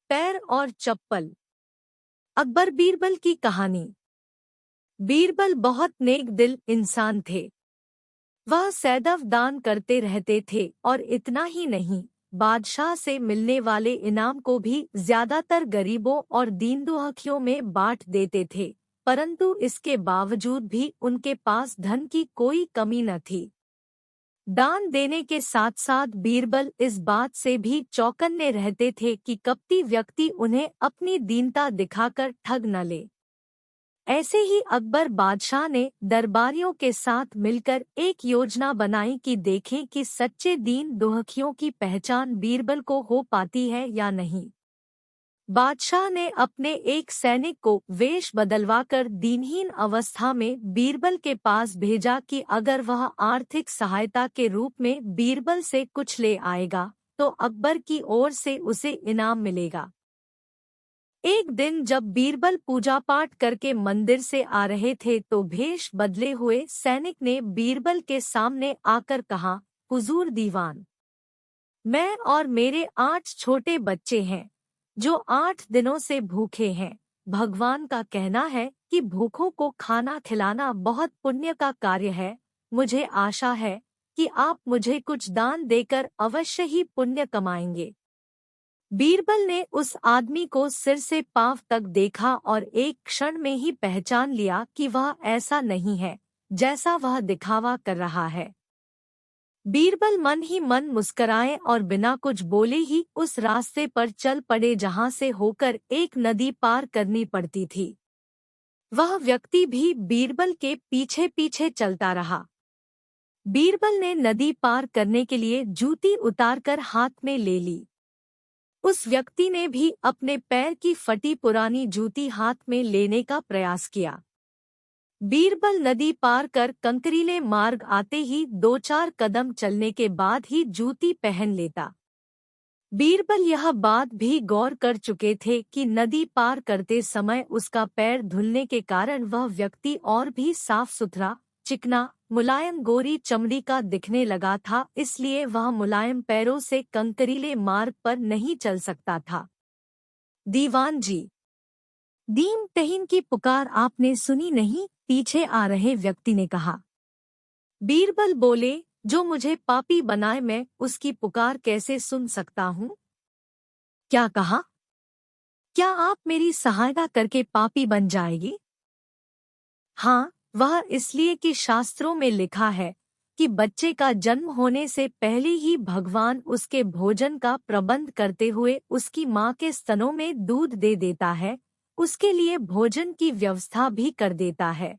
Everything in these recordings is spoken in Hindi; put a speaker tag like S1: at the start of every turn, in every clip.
S1: पैर और चप्पल। अकबर बीरबल की कहानी। बीरबल बहुत नेक दिल इंसान थे। वह सदैव दान करते रहते थे और इतना ही नहीं, बादशाह से मिलने वाले इनाम को भी ज्यादातर गरीबों और दीन-दुखियों में बांट देते थे। परंतु इसके बावजूद भी उनके पास धन की कोई कमी न थी। दान देने के साथ साथ बीरबल इस बात से भी चौकन्ने रहते थे कि कपटी व्यक्ति उन्हें अपनी दीनता दिखाकर ठग न ले। ऐसे ही अकबर बादशाह ने दरबारियों के साथ मिलकर एक योजना बनाई कि देखें कि सच्चे दीन दुखियों की पहचान बीरबल को हो पाती है या नहीं। बादशाह ने अपने एक सैनिक को वेश बदलवाकर दीनहीन अवस्था में बीरबल के पास भेजा कि अगर वह आर्थिक सहायता के रूप में बीरबल से कुछ ले आएगा तो अकबर की ओर से उसे इनाम मिलेगा। एक दिन जब बीरबल पूजा पाठ करके मंदिर से आ रहे थे तो भेष बदले हुए सैनिक ने बीरबल के सामने आकर कहा, हुजूर दीवान, मैं और मेरे 8 छोटे बच्चे हैं जो 8 दिनों से भूखे हैं। भगवान का कहना है कि भूखों को खाना खिलाना बहुत पुण्य का कार्य है। मुझे आशा है कि आप मुझे कुछ दान देकर अवश्य ही पुण्य कमाएंगे। बीरबल ने उस आदमी को सिर से पांव तक देखा और एक क्षण में ही पहचान लिया कि वह ऐसा नहीं है जैसा वह दिखावा कर रहा है। बीरबल मन ही मन मुस्कराए और बिना कुछ बोले ही उस रास्ते पर चल पड़े जहां से होकर एक नदी पार करनी पड़ती थी। वह व्यक्ति भी बीरबल के पीछे पीछे चलता रहा। बीरबल ने नदी पार करने के लिए जूती उतारकर हाथ में ले ली। उस व्यक्ति ने भी अपने पैर की फटी पुरानी जूती हाथ में लेने का प्रयास किया। बीरबल नदी पार कर कंकरीले मार्ग आते ही 2-4 कदम चलने के बाद ही जूती पहन लेता। बीरबल यह बात भी गौर कर चुके थे कि नदी पार करते समय उसका पैर धुलने के कारण वह व्यक्ति और भी साफ सुथरा, चिकना, मुलायम गोरी चमड़ी का दिखने लगा था, इसलिए वह मुलायम पैरों से कंकरीले मार्ग पर नहीं चल सकता था। दीवान जी, दीन तहीन की पुकार आपने सुनी नहीं? पीछे आ रहे व्यक्ति ने कहा। बीरबल बोले, जो मुझे पापी बनाए मैं उसकी पुकार कैसे सुन सकता हूँ? क्या कहा? क्या आप मेरी सहायता करके पापी बन जाएगी? हाँ, वह इसलिए कि शास्त्रों में लिखा है कि बच्चे का जन्म होने से पहले ही भगवान उसके भोजन का प्रबंध करते हुए उसकी माँ के स्तनों में दूध दे देता है, उसके लिए भोजन की व्यवस्था भी कर देता है।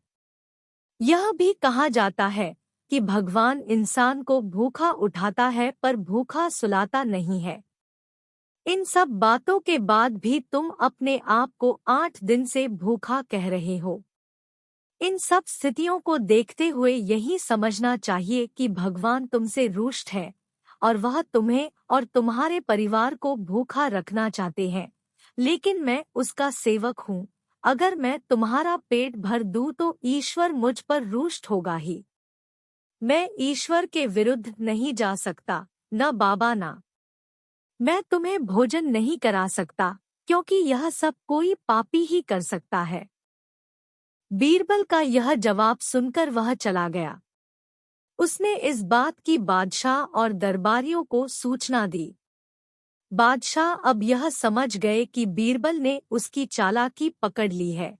S1: यह भी कहा जाता है कि भगवान इंसान को भूखा उठाता है पर भूखा सुलाता नहीं है। इन सब बातों के बाद भी तुम अपने आप को 8 दिन से भूखा कह रहे हो। इन सब स्थितियों को देखते हुए यही समझना चाहिए कि भगवान तुमसे रुष्ट है और वह तुम्हें और तुम्हारे परिवार को भूखा रखना चाहते हैं। लेकिन मैं उसका सेवक हूँ। अगर मैं तुम्हारा पेट भर दूँ तो ईश्वर मुझ पर रुष्ट होगा ही। मैं ईश्वर के विरुद्ध नहीं जा सकता, न बाबा ना। मैं तुम्हें भोजन नहीं करा सकता क्योंकि यह सब कोई पापी ही कर सकता है। बीरबल का यह जवाब सुनकर वह चला गया। उसने इस बात की बादशाह और दरबारियों को सूचना दी। बादशाह अब यह समझ गए कि बीरबल ने उसकी चालाकी पकड़ ली है।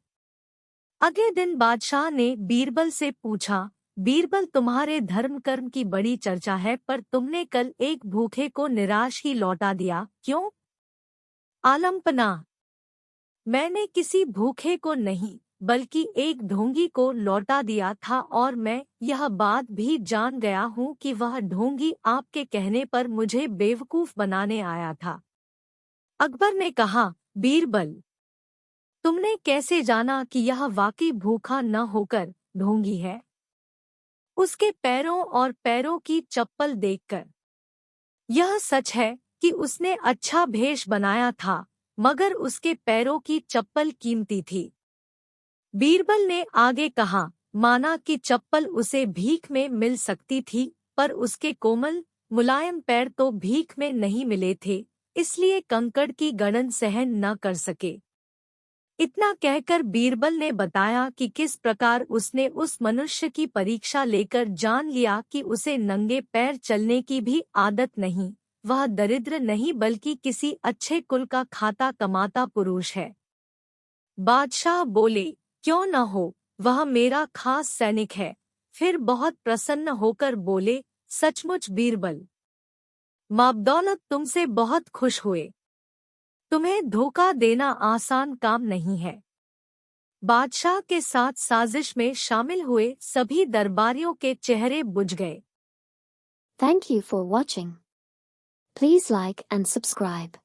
S1: अगले दिन बादशाह ने बीरबल से पूछा, बीरबल, तुम्हारे धर्म कर्म की बड़ी चर्चा है पर तुमने कल एक भूखे को निराश ही लौटा दिया, क्यों? आलमपना, मैंने किसी भूखे को नहीं बल्कि एक ढोंगी को लौटा दिया था और मैं यह बात भी जान गया हूँ कि वह ढोंगी आपके कहने पर मुझे बेवकूफ बनाने आया था। अकबर ने कहा, बीरबल, तुमने कैसे जाना कि यह वाकई भूखा न होकर ढोंगी है? उसके पैरों और पैरों की चप्पल देखकर। यह सच है कि उसने अच्छा भेष बनाया था मगर उसके पैरों की चप्पल कीमती थी। बीरबल ने आगे कहा, माना कि चप्पल उसे भीख में मिल सकती थी पर उसके कोमल मुलायम पैर तो भीख में नहीं मिले थे, इसलिए कंकड़ की गड़न सहन न कर सके। इतना कहकर बीरबल ने बताया कि किस प्रकार उसने उस मनुष्य की परीक्षा लेकर जान लिया कि उसे नंगे पैर चलने की भी आदत नहीं, वह दरिद्र नहीं बल्कि किसी अच्छे कुल का खाता कमाता पुरुष है। बादशाह बोले, क्यों न हो, वह मेरा खास सैनिक है। फिर बहुत प्रसन्न होकर बोले, सचमुच बीरबल, माबदौलत तुमसे बहुत खुश हुए। तुम्हें धोखा देना आसान काम नहीं है। बादशाह के साथ साजिश में शामिल हुए सभी दरबारियों के चेहरे बुझ गए।
S2: Thank you for watching. Please like and subscribe.